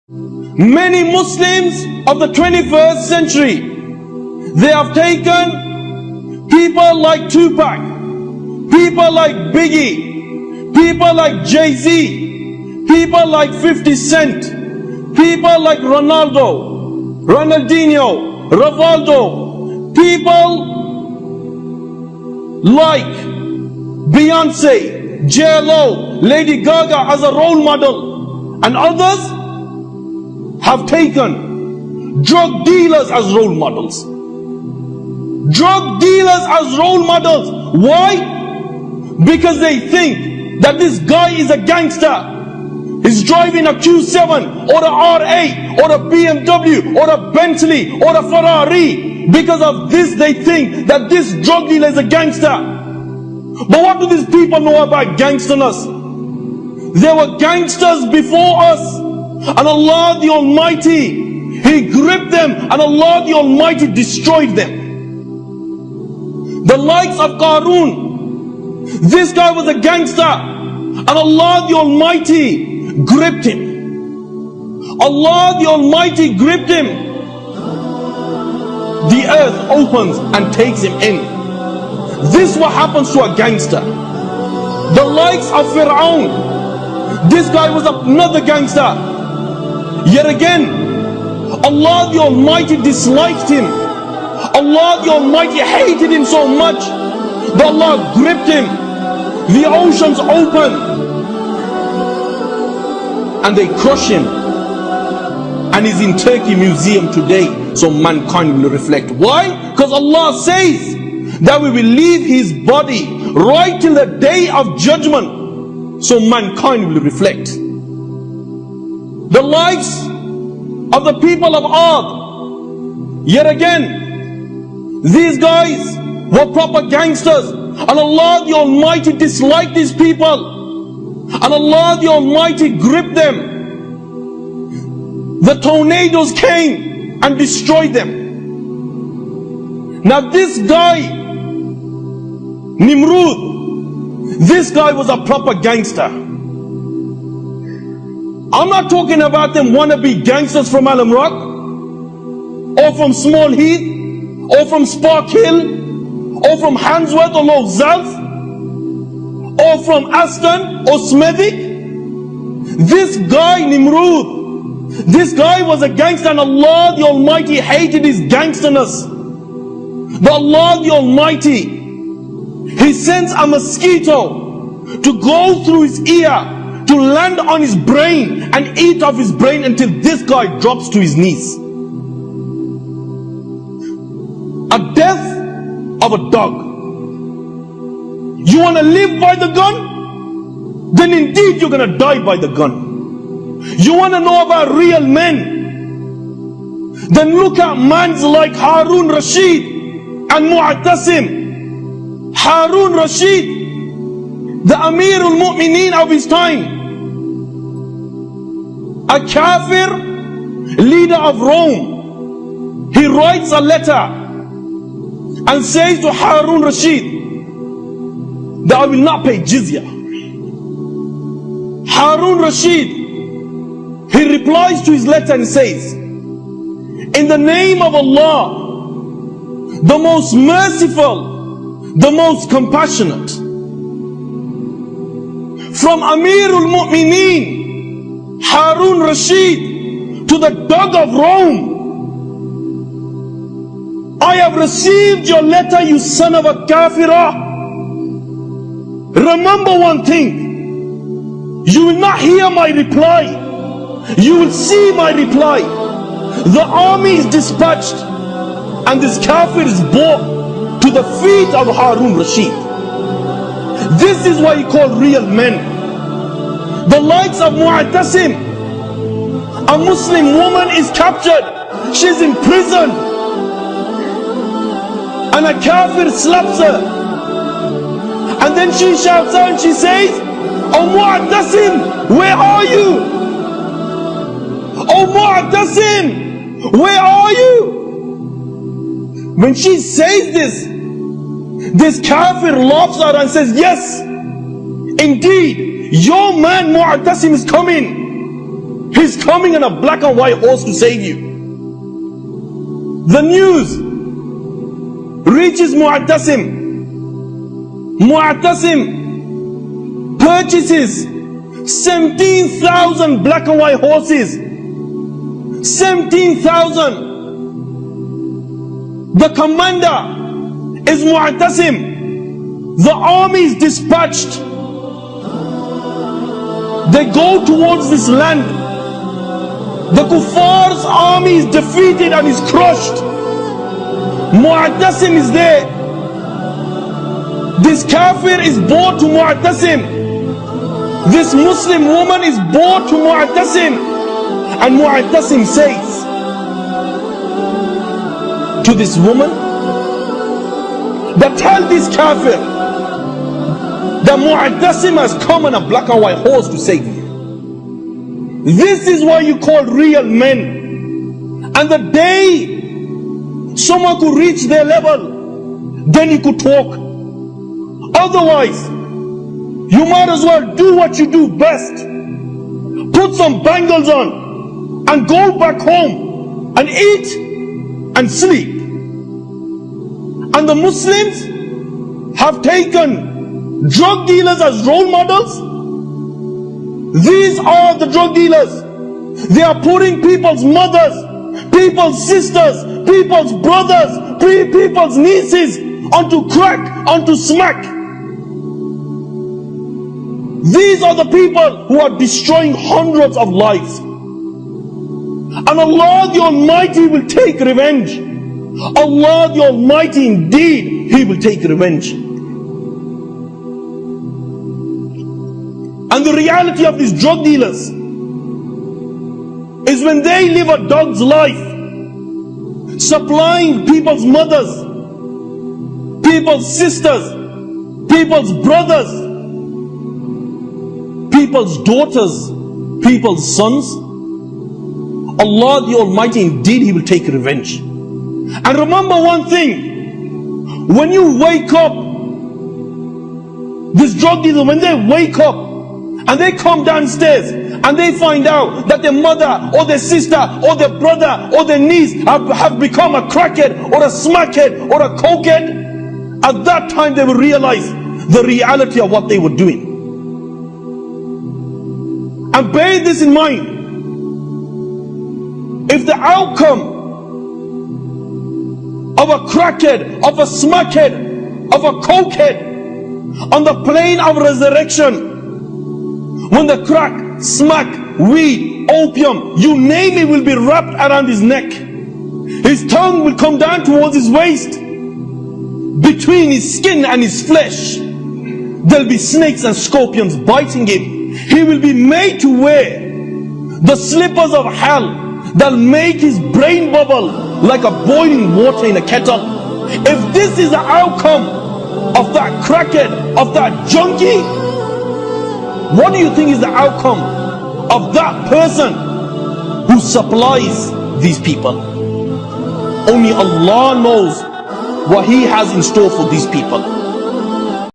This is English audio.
Many Muslims of the 21st century, they have taken people like Tupac, people like Biggie, people like Jay-Z, people like 50 Cent, people like Ronaldo, Ronaldinho, Rivaldo, people like Beyonce, J.Lo, Lady Gaga as a role model, and others have taken drug dealers as role models. Drug dealers as role models. Why? Because they think that this guy is a gangster. He's driving a Q7 or a R8 or a BMW or a Bentley or a Ferrari. Because of this, they think that this drug dealer is a gangster. But what do these people know about gangsterness? There were gangsters before us, and Allah the Almighty, He gripped them, and Allah the Almighty destroyed them. The likes of Qarun, this guy was a gangster, and Allah the Almighty gripped him. Allah the Almighty gripped him. The earth opens and takes him in. This is what happens to a gangster. The likes of Fir'aun, this guy was another gangster. Yet again, Allah the Almighty disliked him. Allah the Almighty hated him so much that Allah gripped him. The oceans open and they crush him. And he's in Turkey Museum today, so mankind will reflect. Why? Because Allah says that we will leave his body right till the day of judgment, so mankind will reflect. The likes of the people of Ad, yet again, these guys were proper gangsters, and Allah the Almighty disliked these people, and Allah the Almighty gripped them. The tornadoes came and destroyed them. Now this guy, Nimrud, this guy was a proper gangster. I'm not talking about them wannabe gangsters from Alam Rock, or from Small Heath, or from Spark Hill, or from Handsworth or Low South, or from Aston or Smethwick. This guy Nimrud, this guy was a gangster, and Allah the Almighty hated his gangsterness. But Allah the Almighty, He sends a mosquito to go through his ear, to land on his brain and eat off his brain until this guy drops to his knees. A death of a dog. You want to live by the gun? Then indeed you're going to die by the gun. You want to know about real men? Then look at mans like Harun Rashid and Mu'tasim. Harun Rashid, the Amir al-Mu'mineen of his time, a kafir leader of Rome, he writes a letter and says to Harun Rashid that I will not pay jizya. Harun Rashid, he replies to his letter and says, in the name of Allah, the most merciful, the most compassionate, from Amir al-Mu'mineen Harun Rashid to the dog of Rome, I have received your letter, you son of a kafirah. Remember one thing, you will not hear my reply, you will see my reply. The army is dispatched and this kafir is brought to the feet of Harun Rashid. This is what he called real men. The likes of Mu'tasim, a Muslim woman is captured, she's in prison, and a kafir slaps her, and then she shouts out and she says, oh Mu'tasim, where are you? Oh Mu'tasim, where are you? When she says this kafir laughs at her and says, yes, indeed, your man Mu'tasim is coming. He's coming on a black and white horse to save you. The news reaches Mu'tasim. Mu'tasim purchases 17,000 black and white horses. 17,000. The commander is Mu'tasim. The army is dispatched. They go towards this land. The Kuffar's army is defeated and is crushed. Mu'tasim is there. This kafir is brought to Mu'tasim. This Muslim woman is brought to Mu'tasim. And Mu'tasim says to this woman that tell this kafir that Mu'tasim has come on a black and white horse to save you. This is what you call real men. And the day someone could reach their level, then you could talk. Otherwise, you might as well do what you do best. Put some bangles on and go back home and eat and sleep. And the Muslims have taken drug dealers as role models. These are the drug dealers. They are putting people's mothers, people's sisters, people's brothers, people's nieces onto crack, onto smack. These are the people who are destroying hundreds of lives. And Allah the Almighty will take revenge. Allah the Almighty indeed, He will take revenge. And the reality of these drug dealers is when they live a dog's life, supplying people's mothers, people's sisters, people's brothers, people's daughters, people's sons, Allah the Almighty indeed, He will take revenge. And remember one thing, when you wake up, this drug dealer, when they wake up and they come downstairs and they find out that their mother or their sister or their brother or their niece have become a crackhead or a smackhead or a cokehead, at that time they will realize the reality of what they were doing. And bear this in mind. If the outcome of a crackhead, of a smackhead, of a cokehead on the plane of resurrection, when the crack, smack, weed, opium, you name it, will be wrapped around his neck, his tongue will come down towards his waist, between his skin and his flesh there'll be snakes and scorpions biting him. He will be made to wear the slippers of hell that'll make his brain bubble like a boiling water in a kettle. If this is the outcome of that crackhead, of that junkie, what do you think is the outcome of that person who supplies these people? Only Allah knows what He has in store for these people.